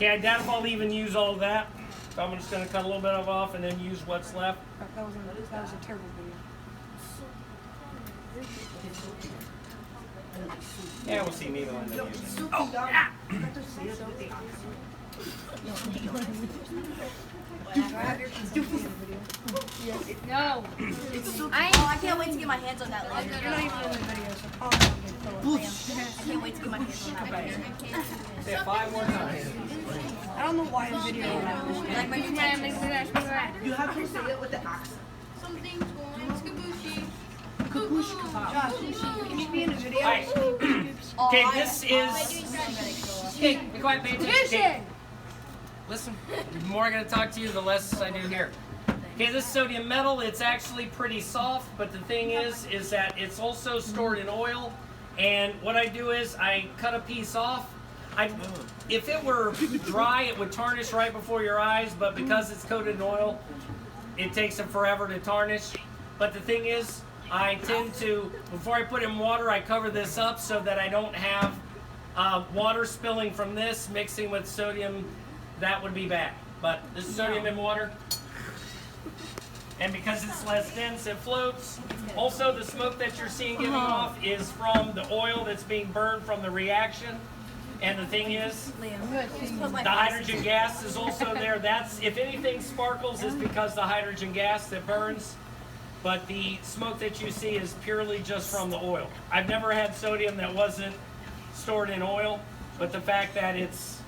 Okay, I doubt if I'll even use all that. So I'm just going to cut a little bit of off and then use what's left. That was a terrible video. Yeah, we'll see. Maybe I'll end up using it. Oh, yeah. No. It's so I can't wait to get my hands on that later. You're not even in the video, so probably not good for it. I can't wait to get my hands on that later. Say it 5 more times. I don't know why in video. Like my new tattoos. You have to say it with the accent. Something's going skabooshi. Josh, can you be in a video? Alright. Okay, this is. Okay, be quiet, pay attention. Listen, the more I'm going to talk to you, the less I do here. Okay, this sodium metal, it's actually pretty soft, but the thing is that it's also stored in oil. And what I do is I cut a piece off. If it were dry, it would tarnish right before your eyes, but because it's coated in oil, it takes it forever to tarnish. But the thing is, I tend to, before I put in water, I cover this up so that I don't have water spilling from this mixing with sodium. That would be bad. But this is sodium in water. And because it's less dense, it floats. Also, the smoke that you're seeing giving off is from the oil that's being burned from the reaction. And the thing is, the hydrogen gas is also there. That's, if anything sparkles, is because the hydrogen gas that burns. But the smoke that you see is purely just from the oil. I've never had sodium that wasn't stored in oil, but the fact that it's,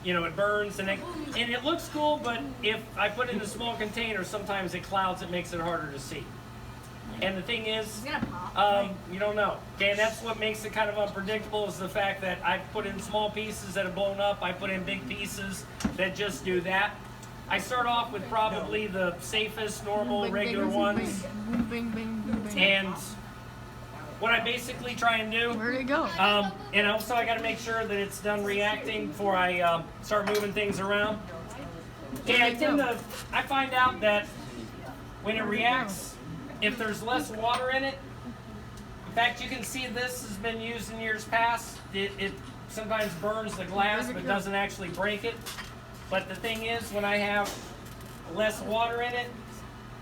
you know, it burns and it looks cool, but if I put it in a small container, sometimes it clouds, it makes it harder to see. And the thing is, you don't know. Okay, and that's what makes it kind of unpredictable is the fact that I put in small pieces that have blown up, I put in big pieces that just do that. I start off with probably the safest, normal, regular ones. And what I basically try and do, Where'd it go? and also I got to make sure that it's done reacting before I start moving things around. Okay, I find out that when it reacts, if there's less water in it, in fact, you can see this has been used in years past. It sometimes burns the glass, but doesn't actually break it. But the thing is, when I have less water in it,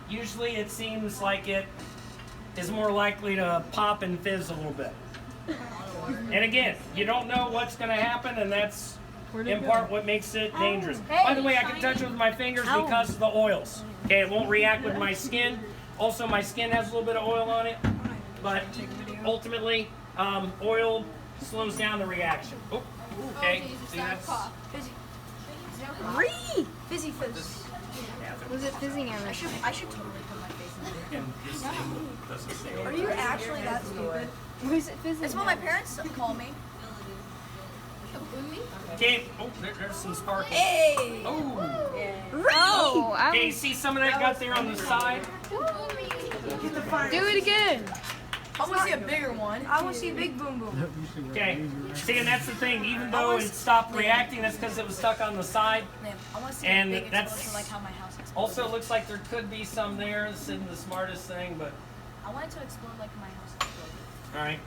usually it seems like it is more likely to pop and fizz a little bit. And again, you don't know what's going to happen, and that's in part what makes it dangerous. By the way, I can touch it with my fingers because of the oils. Okay, it won't react with my skin. Also, my skin has a little bit of oil on it, but ultimately, oil slows down the reaction. Oh, okay. See, that's... Fizzy fizz. Was it fizzing at I should totally put my face in it. And this thing doesn't stay Are over. you actually that stupid? Where's it fizzing? That's what my parents call me. Okay, oh, there's some sparkles. Hey! Oh, Oh, okay, see some of that got there on the side? do it again. I want to see a bigger one. I want to see a big boom boom. Okay, see, and that's the thing. Even though it stopped reacting, that's because it was stuck on the side. I want to see And a big that's- explosion like how my house exploded. Also, it looks like there could be some there. This isn't the smartest thing, but I want it to explode like my house exploded. all right.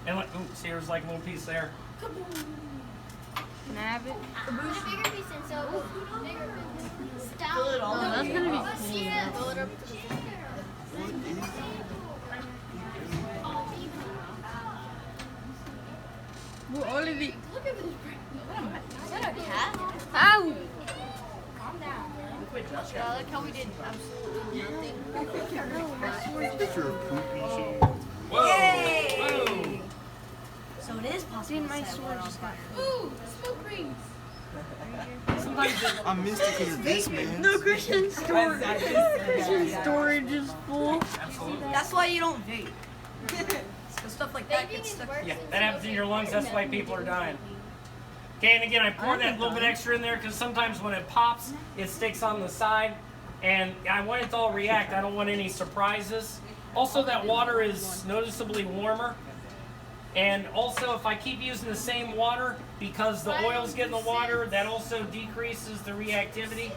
And look, ooh, see, there's like a little piece there. Can I have it? Put a bigger piece in, so bigger piece. Stop. Fill it all Oh, up. that's gonna be Let's see it. Fill it up. Well, all of it. Look at this. Is that a cat? Ow! Calm down. Look how we did Whoa! Yay! Whoa! So it is possible. Dude, my to set sword one on just fire. Ooh, smoke rings. Sometimes it, I missed it because of this, man. No, Christian's storage. Christian's storage is full. absolutely. That's why you don't vape. So stuff like that Vaping gets is stuck. worse Yeah, than that happens in your lungs. That's why people are dying. Okay, and again, I pour that little bit extra in there because sometimes when it pops, it sticks on the side. And I want it to all react. I don't want any surprises. Also, that water is noticeably warmer. And also, if I keep using the same water, because the oils get in the water, that also decreases the reactivity.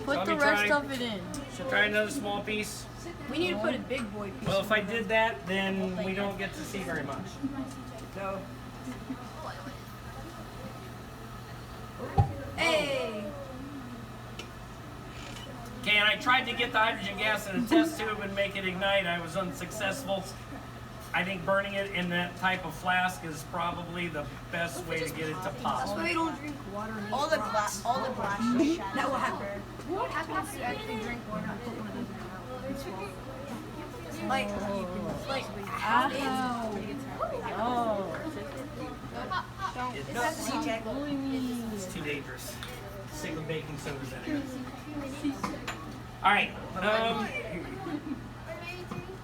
Put Let the me rest try. of it in. So try another small piece. We need to put a big boy piece. Well, if I did that, then we don't get to see very much. No. tried to get the hydrogen gas in a test tube and make it ignite. I was unsuccessful. I think burning it in that type of flask is probably the best way to get it to pop. That's why they don't drink water. And All the glass just shattered. That will happen. What happens if you actually drink water and put one of those in your mouth? Like It's too dangerous. Stick with baking soda vinegar. All right.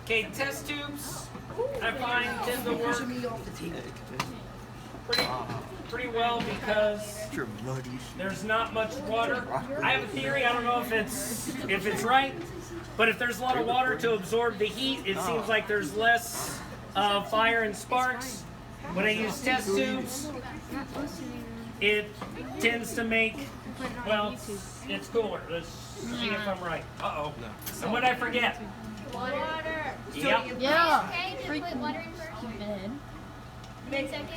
Okay, test tubes. I find tend to work pretty well because You're muddy. there's not much water. I have a theory. I don't know if it's right, but if there's a lot of water to absorb the heat, it seems like there's less fire and sparks. When I use test tubes, it tends to make, well, it's cooler. Let's see if I'm right. Uh-oh. And what did I forget? Water. Yep. Yeah. Okay, just put water in first. Then second.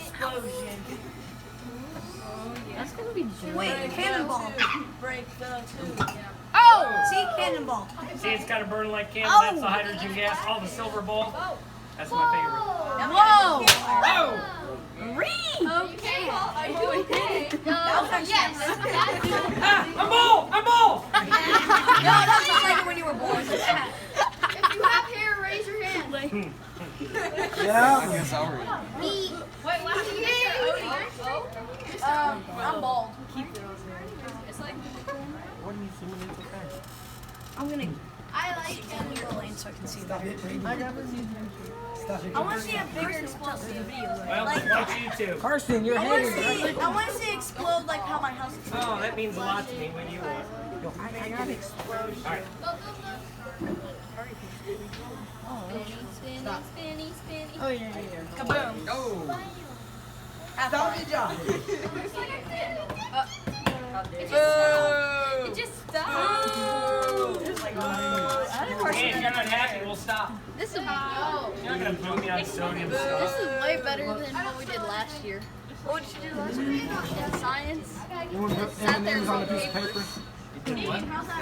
That's gonna be good. Wait, cannonball. break the tube. Oh! See, cannonball. See, it's kind of burning like candle. That's the hydrogen gas. Oh, the silver ball. That's my favorite. Whoa! Oh! Okay. Are you okay? No. Yes. I'm bald! I'm bald! No, that's just like when you were born. If you have hair, raise your hand. Yeah. I guess I'll read. Me. Wait, why did you get I'm bald. What are you filming it okay? I'm gonna. I like the lane so I can see that. I want to see a bigger explosive video. Well, watch you too. Carson, your I head want is to see. I want to see explode like how my house exploded. Oh, that means a lot to me. What do you want? I got an explosion. All right. Go, Spinny. Oh yeah. Kaboom. Oh. Stop the job. It just stopped. Hey, if you're not happy, we'll stop. This is You're not gonna boo me on sodium this stuff. is way better than what we did last year. What did you do last week? In science. You want to put M&M's on a piece of paper?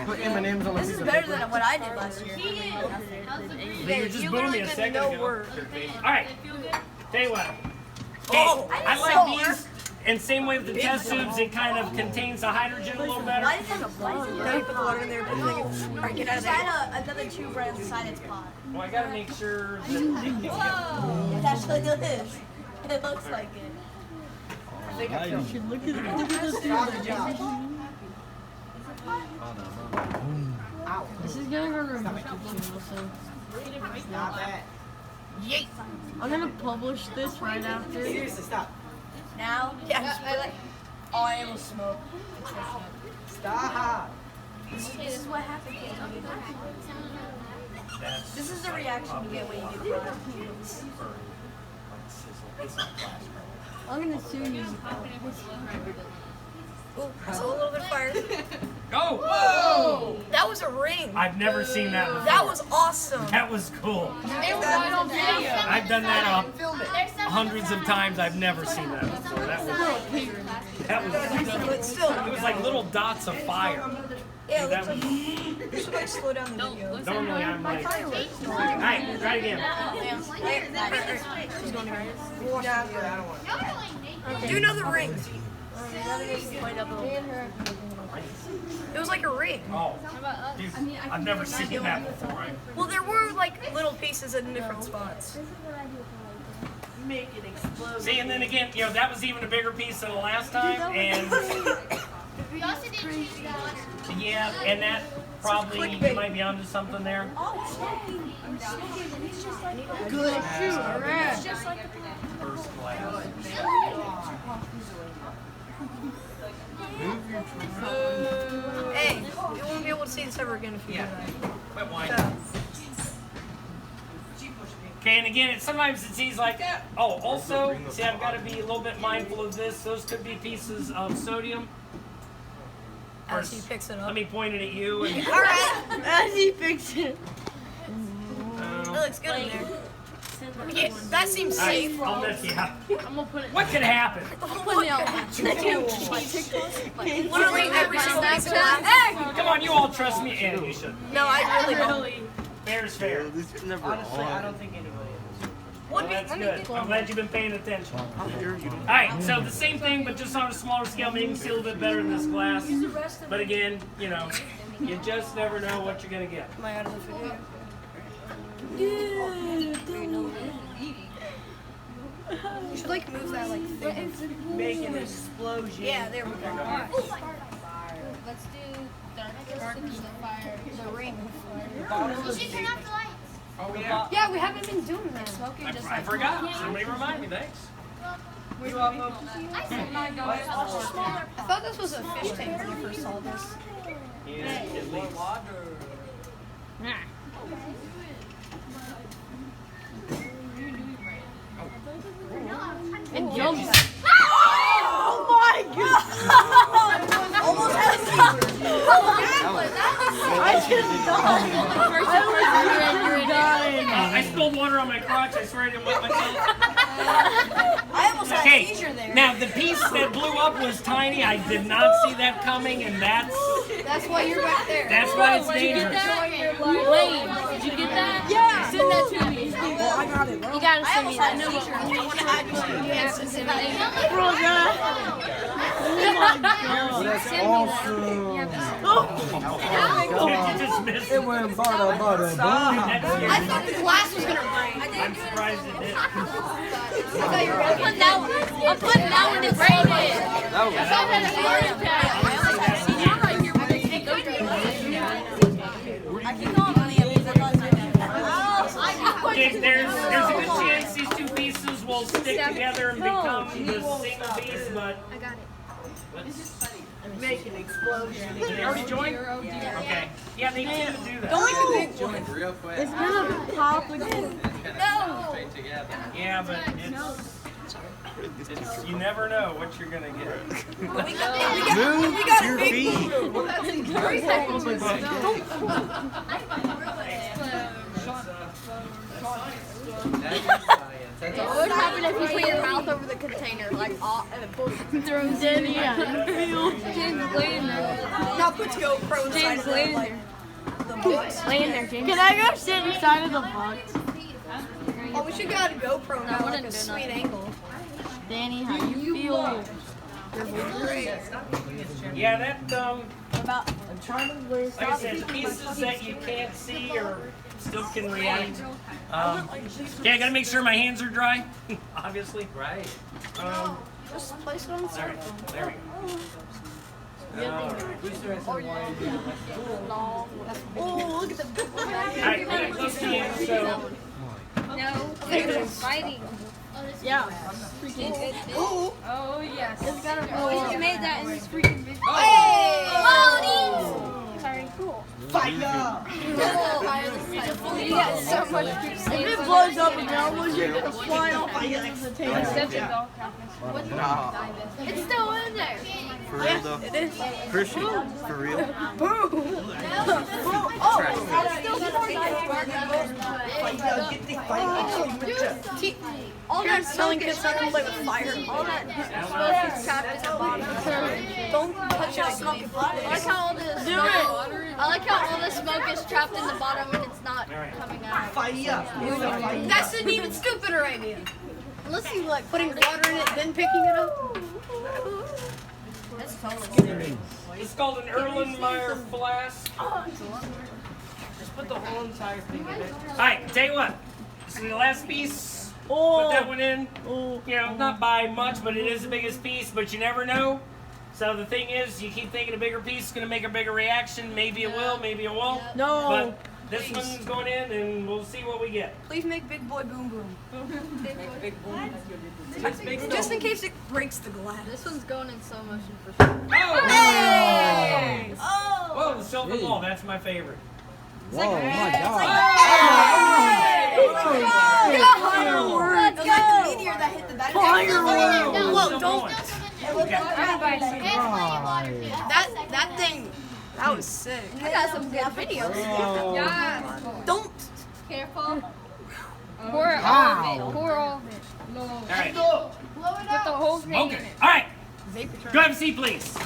Put M&M's on a This piece is of better paper. than what I did last year. But you just booed me a second ago. All right. Tell you what. Okay, Oh, I like these. And same way with the test tubes, it kind of contains the hydrogen a little better. I just have a blazing. Now you put the water in there. Alright, get out of I there. had another tube right inside its pod. Well, I gotta make sure that it can get. It actually is. It looks like it. Look at this. This is gonna go to a YouTube channel, so Not that. I'm gonna publish this right after. Seriously, stop. Now, all I am was smoke. Stop. This is what happens. That's This is the reaction you get when you do crime. I'm gonna sue you. Ooh, so a little bit of fire. Go! Whoa! That was a ring. I've never seen that before. That was awesome. That was cool. It was on video. I've done that hundreds of times. I've never seen that before. That was But still, it was like little dots of fire. yeah, it That looks was, like you should like slow down the video. normally I'm like, alright, try it again. Do another ring. It was like a ring. Oh, dude, I've never seen that before. Well, there were like little pieces in different spots. See, and then again, you know, that was even a bigger piece than the last time, and We also didn't change the water. yeah, and that probably, you might be onto something there. Good. First class. Hey, you won't be able to see this ever again if you do that. Quit whining. Okay, and again, sometimes it's easy like that. Oh, also, see, I've got to be a little bit mindful of this. Those could be pieces of sodium. As he picks it up. Let me point it at you. And, Alright, As he fixes it. it looks good in there. Yeah, that seems safe. I'll let you out. I'm gonna put it. What could happen? Put it on Literally every single piece of that. Come on, you all trust me. And you should. No, I really don't. Fair is fair. It's never Honestly, I on. don't think anybody is. Well, that's good. I'm glad you've been paying attention. Alright, so the same thing, but just on a smaller scale, maybe you can see a little bit better in this class. But again, you know, you just never know what you're going to get. Am I out of the video? You should like move that like thing. Make an explosion. Yeah, there we go. Let's do the fire. The ring. You should turn off the lights. Oh, yeah. Yeah, we haven't been doing that. Smoking I, just I forgot. Somebody remind me, thanks. I said my God. I thought this was a fish tank when I first saw this. Yeah, at least. And jump. Oh my god! Almost had a I spilled water on my crotch. I swear I didn't wet myself. I almost had a seizure Okay, there. now the piece that blew up was tiny. I did not see that coming, and that's why you're back there. that's why it's dangerous. Wait, did you get that? Yeah. Send that to me. Well, I got it, bro. You gotta I send me almost had that. a seizure. I didn't want to add you. Yeah, send me that. Bro, God. Oh, that's awesome. You just missed It it. went bada bada boom. I thought the glass was gonna break. I'm surprised it did. I thought you were I'm putting that one. I'm putting that one in braided. That was I had a heart attack. I almost had a seizure right here. Okay, there's a good chance these two pieces will stick together and become the single piece, but I got it. Make an explosion. did they already join? Okay. Yeah, they tend to do that. Don't make a big one. real quick. It's gonna pop again. Straight together. Yeah, but it's you never know what you're gonna get. Move your feet. What would happen if you put your mouth over the container, like, and it throws Danny out? James laying there. Now put GoPro inside of laying the, like, the box. Laying there, James. Can I go sit inside of the box? Oh, we should get a GoPro now, like wouldn't a do sweet nothing. angle. Danny, how you feel? Yeah, that I'm trying to learn. like I said, the pieces that you can't see or still can react. Yeah, I gotta make sure my hands are dry. Obviously. Right. Just place it on the There, circle. there we go. Oh, look at the big one. Alright, we're gonna close the end, so No, they're fighting. Yeah. Ooh. Oh, yes. It's gotta be. You made that in this freaking video. Hey! Sorry, cool. Fire! You got so much to If say. it blows up and downwards, you're gonna fly off the table. Nah, It's still in there. for real though. It is. Christian, for real. All that smelling kids not gonna play with fire. All that smoke is trapped in the bottom. Don't touch it. I like how all this. Do it. I like how all the smoke is trapped in the bottom and it's not coming out. Fire! That's an even stupider idea. Unless you like putting water in it, then picking it up. That's totally it's called an Erlenmeyer flask. Just put the whole entire thing in it. Alright, tell you what. This is the last piece. Put that one in. You know, not by much, but it is the biggest piece, but you never know. So the thing is, you keep thinking a bigger piece is going to make a bigger reaction. Maybe it will, maybe it won't. No. But this one's going in, and we'll see what we get. Please make big boy boom boom. Just in case it breaks the glass. This one's going in slow motion for sure. Oh! Hey! Oh! Whoa, the silver ball. That's my favorite. Whoa, my God. Let's go! The meteor that hit the battery. Whoa, don't. That thing, that was sick. I got some good videos. Don't. Careful. Pour all of it. Pour all of it. All right. Put the whole thing Okay. in it. All right. Go have a seat, please.